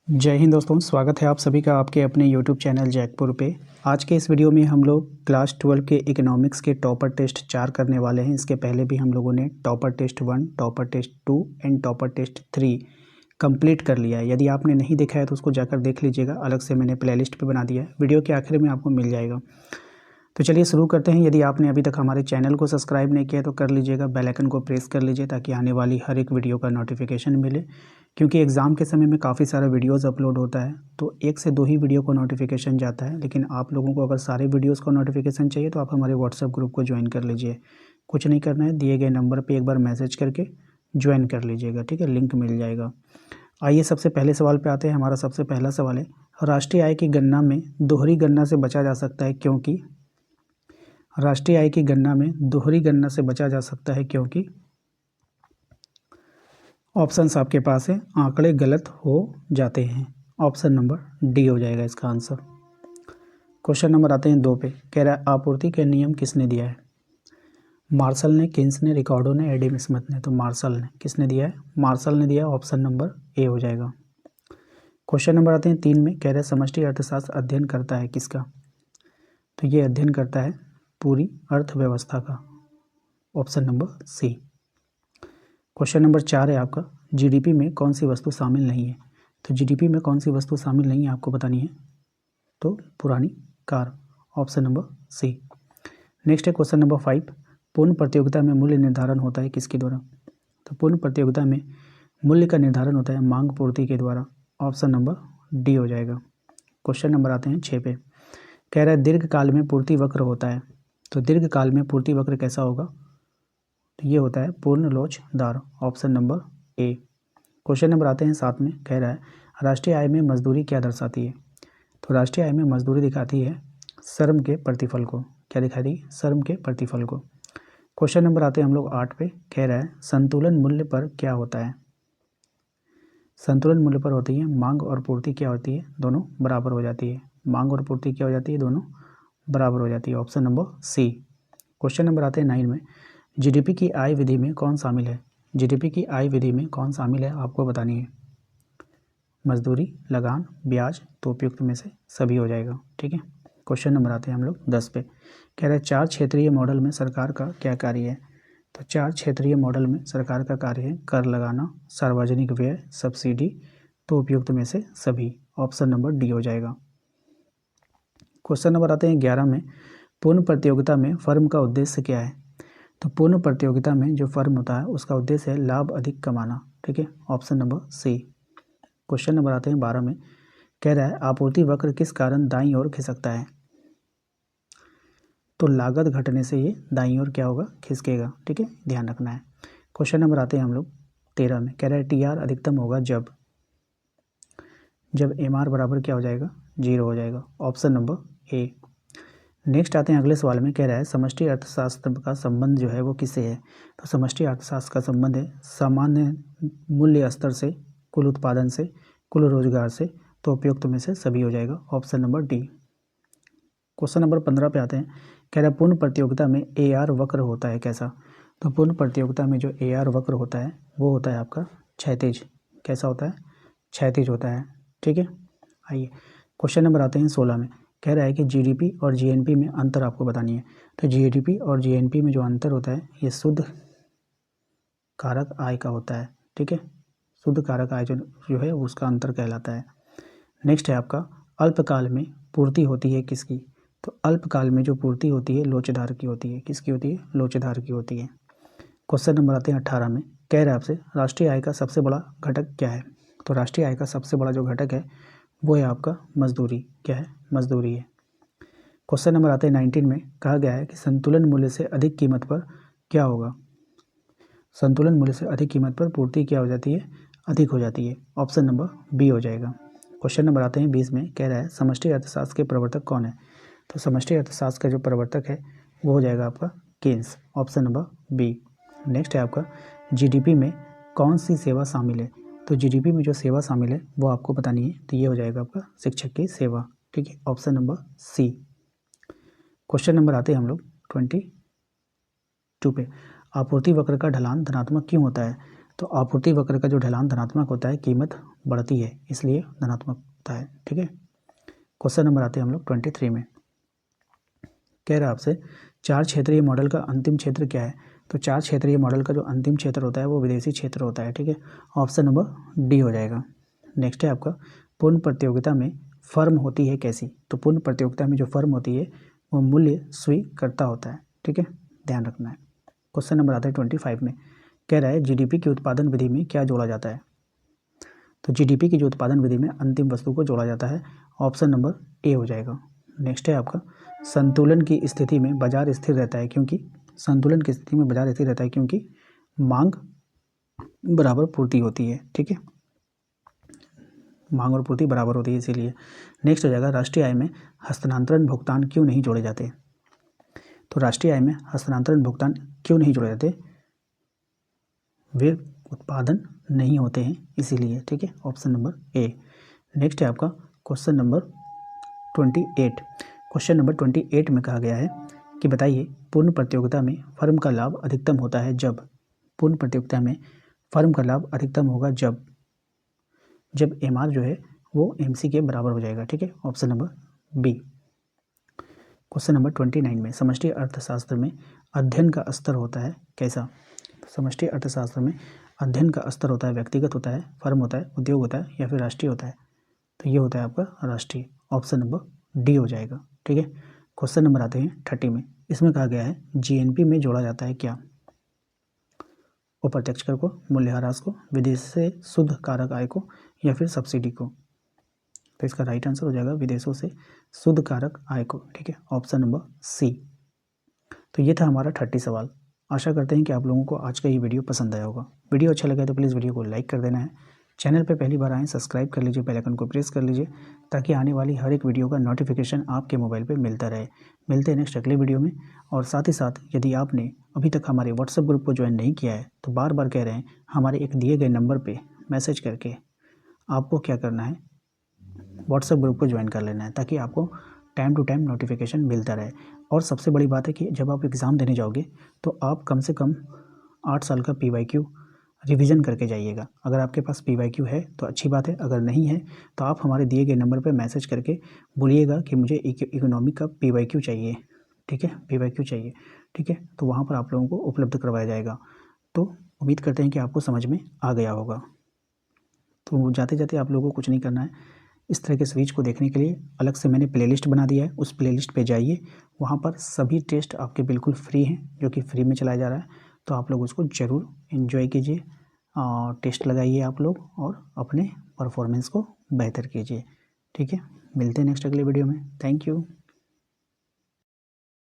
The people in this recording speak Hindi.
जय हिंद दोस्तों, स्वागत है आप सभी का आपके अपने YouTube चैनल जैकपुर पे। आज के इस वीडियो में हम लोग क्लास 12 के इकोनॉमिक्स के टॉपर टेस्ट 4 करने वाले हैं। इसके पहले भी हम लोगों ने topper test 1, topper test 2 and topper test 3 complete कर लिया है। यदि आपने नहीं देखा है तो उसको जाकर देख लीजिएगा, अलग से मैंने प्लेलिस्ट पे बना दिया है, वीडियो के आखिर में आपको मिल जाएगा। तो चलिए शुरू करते हैं। यदि आपने अभी तक हमारे चैनल को सब्सक्राइब नहीं किया तो कर लीजिएगा, बेल आइकन को प्रेस कर लीजिए ताकि आने वाली हर एक वीडियो का नोटिफिकेशन मिले। क्योंकि एग्ज़ाम के समय में काफ़ी सारा वीडियोस अपलोड होता है तो 1 से 2 ही वीडियो को नोटिफिकेशन जाता है, लेकिन आप लोगों को अगर सारे वीडियोस को नोटिफिकेशन चाहिए तो आप हमारे व्हाट्सएप ग्रुप को ज्वाइन कर लीजिए। कुछ नहीं करना है, दिए गए नंबर पर एक बार मैसेज करके ज्वाइन कर लीजिएगा, ठीक है, लिंक मिल जाएगा। आइए सबसे पहले सवाल पे आते हैं। हमारा सबसे पहला सवाल है, राष्ट्रीय आय की गणना में दोहरी गणना से बचा जा सकता है क्योंकि। राष्ट्रीय आय की गणना में दोहरी गणना से बचा जा सकता है क्योंकि ऑप्शंस आपके पास है, आंकड़े गलत हो जाते हैं। ऑप्शन नंबर डी हो जाएगा इसका आंसर। क्वेश्चन नंबर आते हैं 2 पे। कह रहा है आपूर्ति के नियम किसने दिया है? मार्शल ने, किन्स ने, रिकार्डो ने, एडम स्मिथ ने। तो मार्शल ने। किसने दिया है? मार्शल ने दिया। ऑप्शन नंबर ए हो जाएगा। क्वेश्चन नंबर आते हैं 3 में। कह रहे हैं समष्टि अर्थशास्त्र अध्ययन करता है किसका? तो ये अध्ययन करता है पूरी अर्थव्यवस्था का। Option number C. Question number 4 है आपका, जीडीपी में कौन सी वस्तु शामिल नहीं है? तो जीडीपी में कौन सी वस्तु शामिल नहीं है आपको बतानी है, तो पुरानी car. Option number C. Next है क्वेश्चन नंबर 5, पूर्ण प्रतियोगिता में मूल्य निर्धारण होता है किसके द्वारा? तो पूर्ण प्रतियोगिता में मूल्य का निर्धारण होता है मांग पूर्ति के द्वारा। ऑप्शन नंबर डी हो जाएगा। क्वेश्चन नंबर आते हैं 6 पे। कह रहा है दीर्घकाल में पूर्ति वक्र होता है। तो दीर्घकाल में पूर्ति वक्र कैसा होगा? तो ये होता है पूर्ण लोचदार। Option number A. Question number आते हैं 7 में। कह रहा है राष्ट्रीय आय में मजदूरी क्या दर्शाती है? तो राष्ट्रीय आय में मजदूरी दिखाती है श्रम के प्रतिफल को। क्या दिखाती है? श्रम के प्रतिफल को। क्वेश्चन नंबर आते हैं हम लोग 8 पे। कह रहा है संतुलन मूल्य पर क्या होता है? संतुलन मूल्य पर होती है मांग और पूर्ति क्या होती है? दोनों बराबर हो जाती है। मांग और पूर्ति क्या हो जाती है? दोनों बराबर हो जाती है। Option number C. Question number आते हैं 9 में। जीडीपी की आय विधि में कौन शामिल है? जीडीपी की आय विधि में कौन शामिल है आपको बतानी है। मजदूरी, लगान, ब्याज, तो उपयुक्त में से सभी हो जाएगा, ठीक है। क्वेश्चन नंबर आते हैं हम लोग 10 पे। कह रहे हैं 4 क्षेत्रीय मॉडल में सरकार का क्या कार्य है? तो 4 क्षेत्रीय मॉडल में सरकार का कार्य है कर लगाना, सार्वजनिक व्यय, सब्सिडी, तो उपयुक्त में से सभी। ऑप्शन नंबर डी हो जाएगा। क्वेश्चन नंबर आते हैं 11 में। पूर्ण प्रतियोगिता में फर्म का उद्देश्य क्या है? तो पूर्ण प्रतियोगिता में जो फर्म होता है उसका उद्देश्य है लाभ अधिक कमाना, ठीक है। Option number C. Question number आते हैं 12 में। कह रहा है आपूर्ति वक्र किस कारण दाईं ओर खिसकता है? तो लागत घटने से ये दाईं ओर क्या होगा? खिसकेगा, ठीक है, ध्यान रखना है। क्वेश्चन नंबर आते हैं हम लोग 13 में। कह रहा है टीआर अधिकतम होगा जब एम आर बराबर क्या हो जाएगा? 0 हो जाएगा। Option number A. नेक्स्ट आते हैं अगले सवाल में। कह रहा है समष्टि अर्थशास्त्र का संबंध जो है वो किससे है? तो समष्टि अर्थशास्त्र का संबंध है सामान्य मूल्य स्तर से, कुल उत्पादन से, कुल रोजगार से, तो उपयुक्त में से सभी हो जाएगा। Option number D. Question number 15 पे आते हैं। कह रहा है पूर्ण प्रतियोगिता में ए आर वक्र होता है कैसा? तो पूर्ण प्रतियोगिता में जो ए आर वक्र होता है वो होता है आपका क्षैतिज। कैसा होता है? क्षैतिज होता है, ठीक है। आइए क्वेश्चन नंबर आते हैं 16 में। कह रहा है कि जीडीपी और जीएनपी में अंतर आपको बतानी है। तो जीडीपी और जीएनपी में जो अंतर होता है ये शुद्ध कारक आय का होता है, ठीक है। शुद्ध कारक आय जो है उसका अंतर कहलाता है। नेक्स्ट है आपका अल्पकाल में पूर्ति होती है किसकी? तो अल्पकाल में जो पूर्ति होती है लोचदार की होती है। किसकी होती है? लोचदार की होती है। क्वेश्चन नंबर आते हैं 18 में। कह रहा है आपसे राष्ट्रीय आय का सबसे बड़ा घटक क्या है? तो राष्ट्रीय आय का सबसे बड़ा जो घटक है वो है आपका मजदूरी। क्या है? मजदूरी है। क्वेश्चन नंबर आते हैं 19 में। कहा गया है कि संतुलन मूल्य से अधिक कीमत पर क्या होगा? संतुलन मूल्य से अधिक कीमत पर पूर्ति क्या हो जाती है? अधिक हो जाती है। ऑप्शन नंबर बी हो जाएगा। क्वेश्चन नंबर आते हैं 20 में। कह रहा है समष्टि अर्थशास्त्र के प्रवर्तक कौन है? तो समष्टि अर्थशास्त्र का जो प्रवर्तक है वो हो जाएगा आपका Keynes. Option number B. Next है आपका जीडीपी में कौन सी सेवा शामिल है? तो जीडीपी में जो सेवा शामिल है वो आपको बतानी है। तो ये हो जाएगा आपका शिक्षक की सेवा, ठीक है। Option number C. Question number आते हैं हम लोग 22 पे। आपूर्ति वक्र का ढलान धनात्मक क्यों होता है? तो आपूर्ति वक्र का जो ढलान धनात्मक होता है कीमत बढ़ती है, इसलिए धनात्मकता है। ठीक है, क्वेश्चन नंबर आते हैं हम लोग 23 में। कह रहा है आपसे 4 क्षेत्रीय मॉडल का अंतिम क्षेत्र क्या है। तो 4 क्षेत्रीय मॉडल का जो अंतिम क्षेत्र होता है वो विदेशी क्षेत्र होता है। ठीक है, ऑप्शन नंबर डी हो जाएगा। नेक्स्ट है आपका पूर्ण प्रतियोगिता में फर्म होती है कैसी। तो पूर्ण प्रतियोगिता में जो फर्म होती है वो मूल्य स्वीकर्ता होता है। ठीक है, ध्यान रखना है। क्वेश्चन नंबर आता है 25 में। कह रहा है जीडीपी की उत्पादन विधि में क्या जोड़ा जाता है। तो जीडीपी की जो उत्पादन विधि में अंतिम वस्तु को जोड़ा जाता है, ऑप्शन नंबर ए हो जाएगा। नेक्स्ट है आपका संतुलन की स्थिति में बाजार स्थिर रहता है क्योंकि संतुलन की स्थिति में बाजार स्थिर रहता है क्योंकि मांग बराबर पूर्ति होती है। ठीक है, मांग और पूर्ति बराबर होती है इसीलिए। नेक्स्ट हो जाएगा राष्ट्रीय आय में हस्तांतरण भुगतान क्यों नहीं जोड़े जाते। तो राष्ट्रीय आय में हस्तांतरण भुगतान क्यों नहीं जोड़े जाते, वे उत्पादन नहीं होते हैं इसीलिए। ठीक है, ऑप्शन नंबर ए। नेक्स्ट है आपका क्वेश्चन नंबर 28। क्वेश्चन नंबर 28 में कहा गया है कि बताइए पूर्ण प्रतियोगिता में फर्म का लाभ अधिकतम होता है जब। पूर्ण प्रतियोगिता में फर्म का लाभ अधिकतम होगा जब एम आर जो है वो एम सी के बराबर हो जाएगा। ठीक है, option number B. Question number 29 में समष्टि अर्थशास्त्र में अध्ययन का स्तर होता है कैसा। समष्टि अर्थशास्त्र में अध्ययन का स्तर होता है व्यक्तिगत होता है, फर्म होता है, उद्योग होता है या फिर राष्ट्रीय होता है। तो ये होता है आपका राष्ट्रीय, ऑप्शन नंबर डी हो जाएगा। ठीक है, क्वेश्चन नंबर आते हैं 30 में। इसमें कहा गया है जीएनपी में जोड़ा जाता है क्या। अप्रत्यक्ष कर को, मूल्यह्रास को, विदेश से शुद्ध कारक आय को या फिर सब्सिडी को। तो इसका राइट आंसर हो जाएगा विदेशों से शुद्ध कारक आय को। ठीक है, ऑप्शन नंबर सी। तो ये था हमारा 30 सवाल। आशा करते हैं कि आप लोगों को आज का ये वीडियो पसंद आया होगा। वीडियो अच्छा लगा तो प्लीज़ वीडियो को लाइक कर देना है। चैनल पे पहली बार आएँ सब्सक्राइब कर लीजिए, बेल आइकन को प्रेस कर लीजिए ताकि आने वाली हर एक वीडियो का नोटिफिकेशन आपके मोबाइल पे मिलता रहे। मिलते हैं नेक्स्ट अगले वीडियो में। और साथ ही साथ यदि आपने अभी तक हमारे व्हाट्सएप ग्रुप को ज्वाइन नहीं किया है तो बार बार कह रहे हैं, हमारे एक दिए गए नंबर पर मैसेज करके आपको क्या करना है, व्हाट्सएप ग्रुप को ज्वाइन कर लेना है ताकि आपको टाइम टू टाइम नोटिफिकेशन मिलता रहे। और सबसे बड़ी बात है कि जब आप एग्ज़ाम देने जाओगे तो आप कम से कम 8 साल का PYQ रिवीजन करके जाइएगा। अगर आपके पास PYQ है तो अच्छी बात है, अगर नहीं है तो आप हमारे दिए गए नंबर पर मैसेज करके बोलिएगा कि मुझे इकोनॉमिक का PYQ चाहिए। ठीक है, PYQ चाहिए। ठीक है, तो वहाँ पर आप लोगों को उपलब्ध करवाया जाएगा। तो उम्मीद करते हैं कि आपको समझ में आ गया होगा। तो जाते जाते आप लोगों को कुछ नहीं करना है, इस तरह के स्विच को देखने के लिए अलग से मैंने प्लेलिस्ट बना दिया है। उस प्लेलिस्ट पे जाइए, वहाँ पर सभी टेस्ट आपके बिल्कुल फ्री हैं, जो कि फ्री में चलाया जा रहा है। तो आप लोग उसको ज़रूर एंजॉय कीजिए, टेस्ट लगाइए आप लोग और अपने परफॉर्मेंस को बेहतर कीजिए। ठीक है, मिलते हैं नेक्स्ट अगले वीडियो में। Thank you.